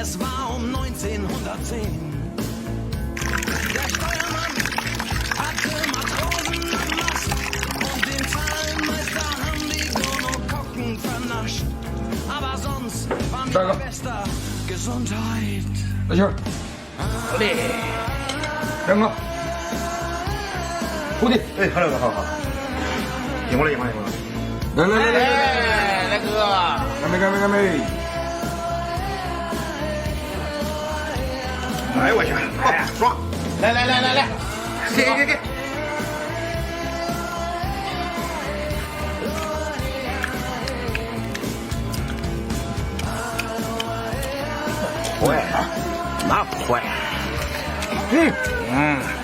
Es war um 1910. Der Steuermann hatte Matrosen am Mast und den Zahlmeister haben die Gonokokken vernascht. Aber sonst waren wir bester Gesundheit. 大劲儿，嘞，两个，徒弟，哎，好了，好好，赢过了，赢过了，赢过了。来来来来哎，大哥，干杯干杯干杯！哎我去，哎爽！来来来来来，给。快啊，那快！嗯。